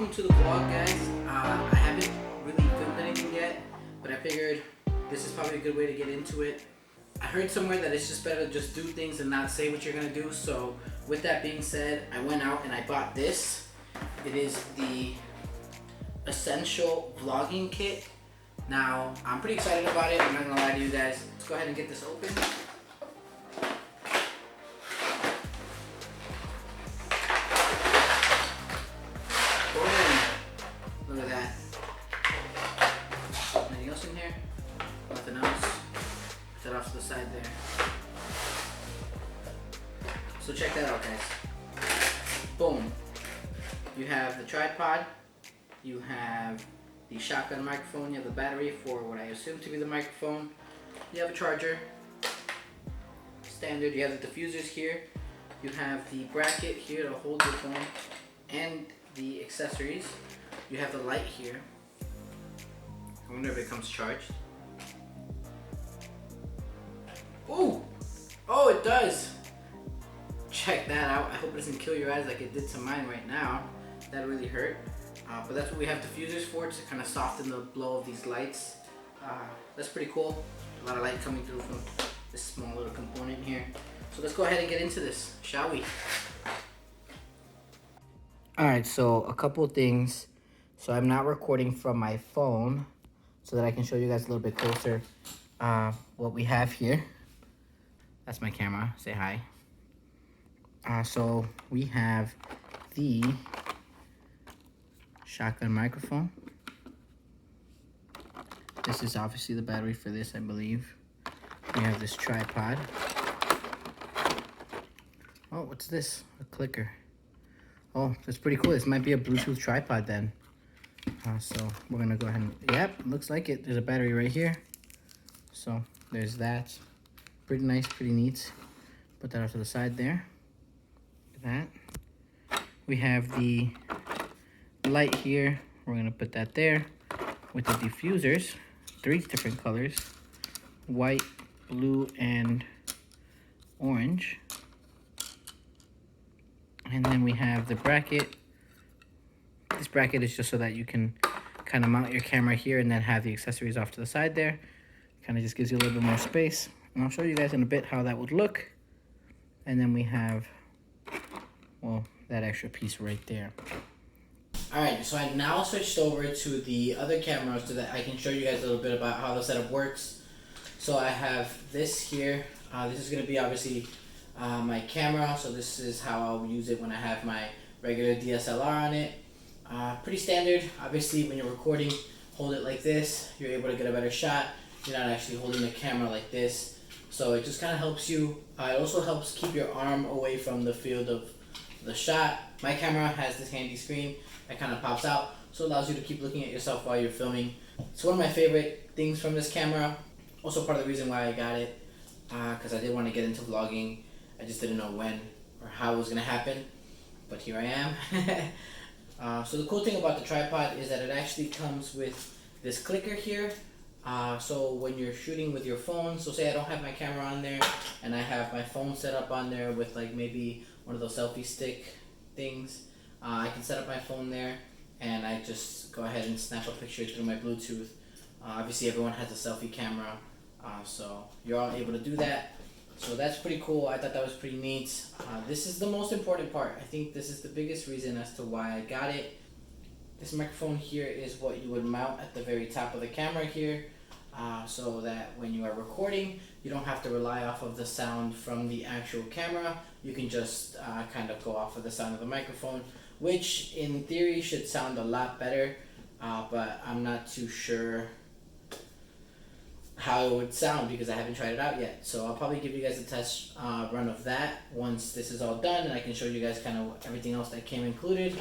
welcome to the vlog, guys. I haven't really filmed anything yet, but I figured this is probably a good way to get into it. I heard somewhere that it's just better to just do things and not say what you're gonna do. So with that being said, I went out and I bought this. It is the Essential Vlogging Kit. Now, I'm pretty excited about it. I'm not gonna lie to you guys. Let's go ahead and get this open. Look at that. Anything else in here? Nothing else. Put that off to the side there. So check that out, guys. Boom. You have the tripod. You have the shotgun microphone. You have the battery for what I assume to be the microphone. You have a charger. Standard. You have the diffusers here. You have the bracket here to hold your phone and the accessories. You have the light here. I wonder if it comes charged. Ooh! Oh, it does! Check that out. I hope it doesn't kill your eyes like it did to mine right now. That really hurt. But that's what we have diffusers for, to kind of soften the blow of these lights. That's pretty cool. A lot of light coming through from this small little component here. So let's go ahead and get into this, shall we? Alright, so a couple things. So I'm not recording from my phone so that I can show you guys a little bit closer what we have here. That's my camera. Say hi. So we have the shotgun microphone. This is obviously the battery for this, I believe. We have this tripod. Oh, what's this? A clicker. Oh, that's pretty cool. This might be a Bluetooth tripod then. So we're gonna go ahead and, yep, looks like it. There's a battery right here. So there's that. Pretty nice, pretty neat. Put that off to the side there. Look at that. We have the light here. We're gonna put that there with the diffusers. 3 different colors: white, blue, and orange. And then we have the bracket. This bracket is just so that you can kind of mount your camera here and then have the accessories off to the side there. Kind of just gives you a little bit more space. And I'll show you guys in a bit how that would look. And then we have, well, that extra piece right there. Alright, so I now switched over to the other camera so that I can show you guys a little bit about how the setup works. So I have this here. This is going to be obviously my camera, so this is how I'll use it when I have my regular DSLR on it. Pretty standard. Obviously, when you're recording, hold it like this. You're able to get a better shot. You're not actually holding the camera like this. So it just kind of helps you. It also helps keep your arm away from the field of the shot. My camera has this handy screen that kind of pops out, so it allows you to keep looking at yourself while you're filming. It's one of my favorite things from this camera. Also part of the reason why I got it, because I did want to get into vlogging. I just didn't know when or how it was going to happen, but here I am. So the cool thing about the tripod is that it actually comes with this clicker here. So when you're shooting with your phone, so say I don't have my camera on there and I have my phone set up on there with like maybe one of those selfie stick things, I can set up my phone there and I just go ahead and snap a picture through my Bluetooth. Obviously everyone has a selfie camera, so you're all able to do that. So that's pretty cool. I thought that was pretty neat. This is the most important part. I think this is the biggest reason as to why I got it. This microphone here is what you would mount at the very top of the camera here, so that when you are recording, you don't have to rely off of the sound from the actual camera. You can just kind of go off of the sound of the microphone, which in theory should sound a lot better, but I'm not too sure how it would sound because I haven't tried it out yet. So I'll probably give you guys a test run of that once this is all done, and I can show you guys kind of everything else that came included.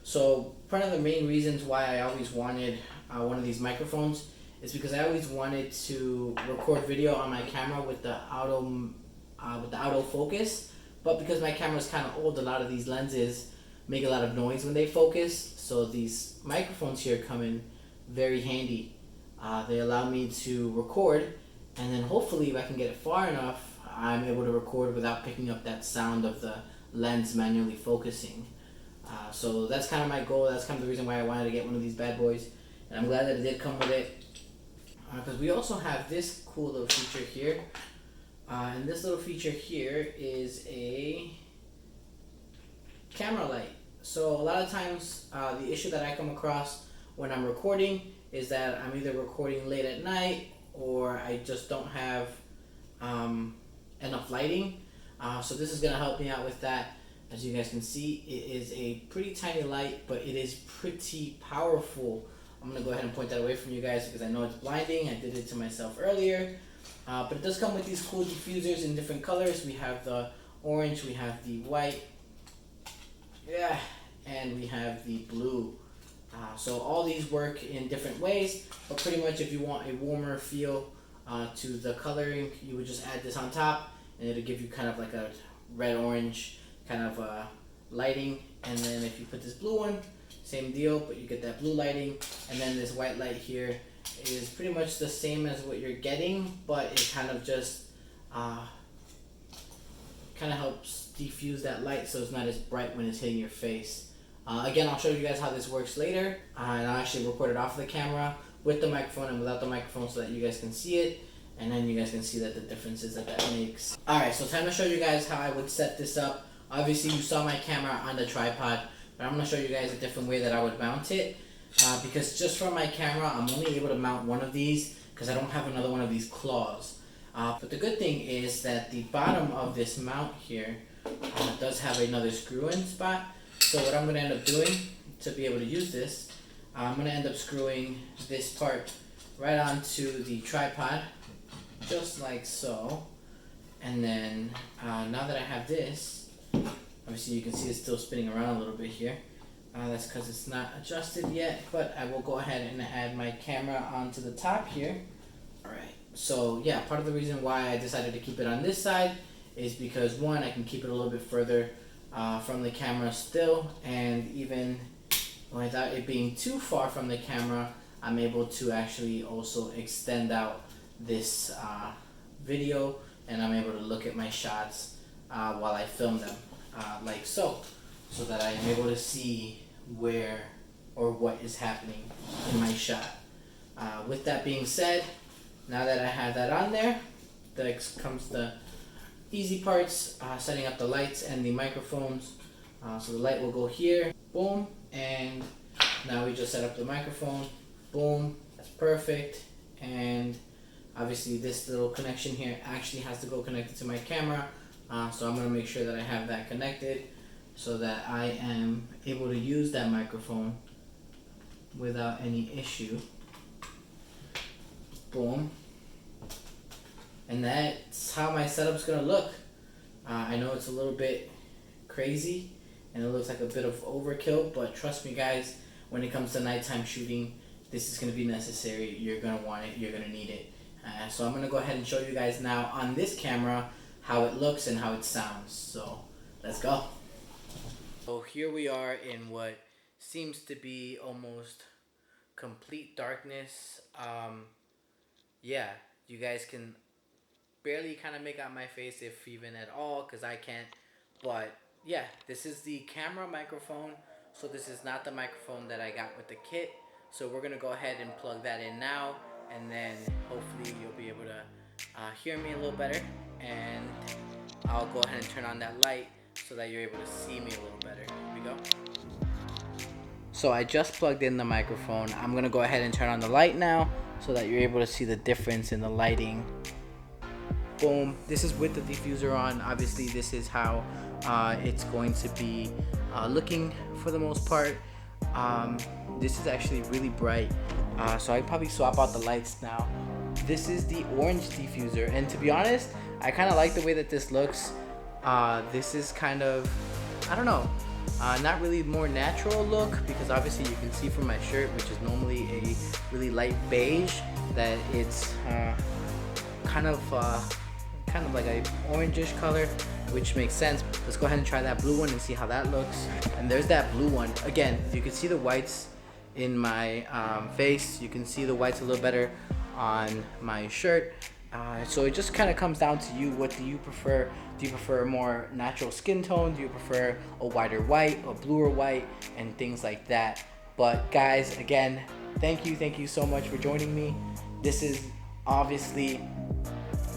So one of the main reasons why I always wanted one of these microphones is because I always wanted to record video on my camera with the auto focus, but because my camera is kind of old, a lot of these lenses make a lot of noise when they focus. So these microphones here come in very handy. They allow me to record, and then hopefully if I can get it far enough, I'm able to record without picking up that sound of the lens manually focusing. So that's kind of my goal. That's kind of the reason why I wanted to get one of these bad boys. And I'm glad that it did come with it. Because we also have this cool little feature here. And this little feature here is a camera light. So a lot of times the issue that I come across when I'm recording is that I'm either recording late at night or I just don't have enough lighting. So this is going to help me out with that. As you guys can see, it is a pretty tiny light, but it is pretty powerful. I'm going to go ahead and point that away from you guys because I know it's blinding. I did it to myself earlier. But it does come with these cool diffusers in different colors. We have the orange, we have the white, yeah, and we have the blue. So all these work in different ways, but pretty much if you want a warmer feel to the coloring, you would just add this on top, and it'll give you kind of like a red-orange kind of lighting. And then if you put this blue one, same deal, but you get that blue lighting. And then this white light here is pretty much the same as what you're getting, but it kind of just kind of helps diffuse that light so it's not as bright when it's hitting your face. Again, I'll show you guys how this works later, and I'll actually record it off the camera with the microphone and without the microphone so that you guys can see it, and then you guys can see that the differences that makes. Alright, so time to show you guys how I would set this up. Obviously you saw my camera on the tripod, but I'm going to show you guys a different way that I would mount it. Because just from my camera, I'm only able to mount one of these because I don't have another one of these claws. But the good thing is that the bottom of this mount here does have another screw-in spot. So what I'm going to end up doing to be able to use this, I'm going to end up screwing this part right onto the tripod, just like so. And then now that I have this, obviously you can see it's still spinning around a little bit here. That's because it's not adjusted yet, but I will go ahead and add my camera onto the top here. Alright, so yeah, part of the reason why I decided to keep it on this side is because one, I can keep it a little bit further from the camera still, and even without it being too far from the camera, I'm able to actually also extend out this video, and I'm able to look at my shots while I film them, like so that I am able to see where or what is happening in my shot. With that being said, now that I have that on there, comes the easy parts, setting up the lights and the microphones. So the light will go here, boom, and now we just set up the microphone, boom, that's perfect. And obviously this little connection here actually has to go connected to my camera, so I'm going to make sure that I have that connected so that I am able to use that microphone without any issue. Boom. And that's how my setup's gonna look. I know it's a little bit crazy and it looks like a bit of overkill, but trust me guys, when it comes to nighttime shooting, this is gonna be necessary. You're gonna want it, you're gonna need it. So I'm gonna go ahead and show you guys now on this camera how it looks and how it sounds. So let's go. So here we are in what seems to be almost complete darkness. Yeah, you guys can barely kind of make out my face, if even at all, because I can't. But yeah, this is the camera microphone. So this is not the microphone that I got with the kit. So we're going to go ahead and plug that in now, and then hopefully you'll be able to hear me a little better. And I'll go ahead and turn on that light so that you're able to see me a little better. Here we go. So I just plugged in the microphone. I'm going to go ahead and turn on the light now so that you're able to see the difference in the lighting. Boom. This is with the diffuser on. Obviously this is how it's going to be looking for the most part. This is actually really bright, so I'd probably swap out the lights now. This is the orange diffuser, and to be honest, I kind of like the way that this looks. This is kind of, I don't know, not really more natural look, because obviously you can see from my shirt, which is normally a really light beige, that it's kind of like a orangish color, which makes sense. Let's go ahead and try that blue one and see how that looks. And there's that blue one. Again, you can see the whites in my face. You can see the whites a little better on my shirt. So it just kind of comes down to you. What do you prefer? Do you prefer a more natural skin tone? Do you prefer a whiter white, a bluer white, and things like that? But guys, again, thank you so much for joining me. This is obviously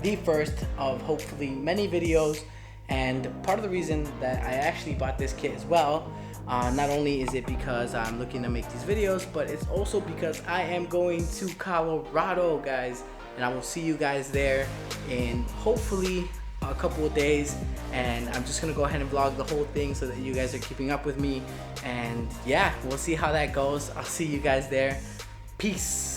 the first of hopefully many videos, and part of the reason that I actually bought this kit as well, not only is it because I'm looking to make these videos, but it's also because I am going to Colorado, guys, and I will see you guys there in hopefully a couple of days. And I'm just gonna go ahead and vlog the whole thing so that you guys are keeping up with me, and yeah, we'll see how that goes. I'll see you guys there. Peace.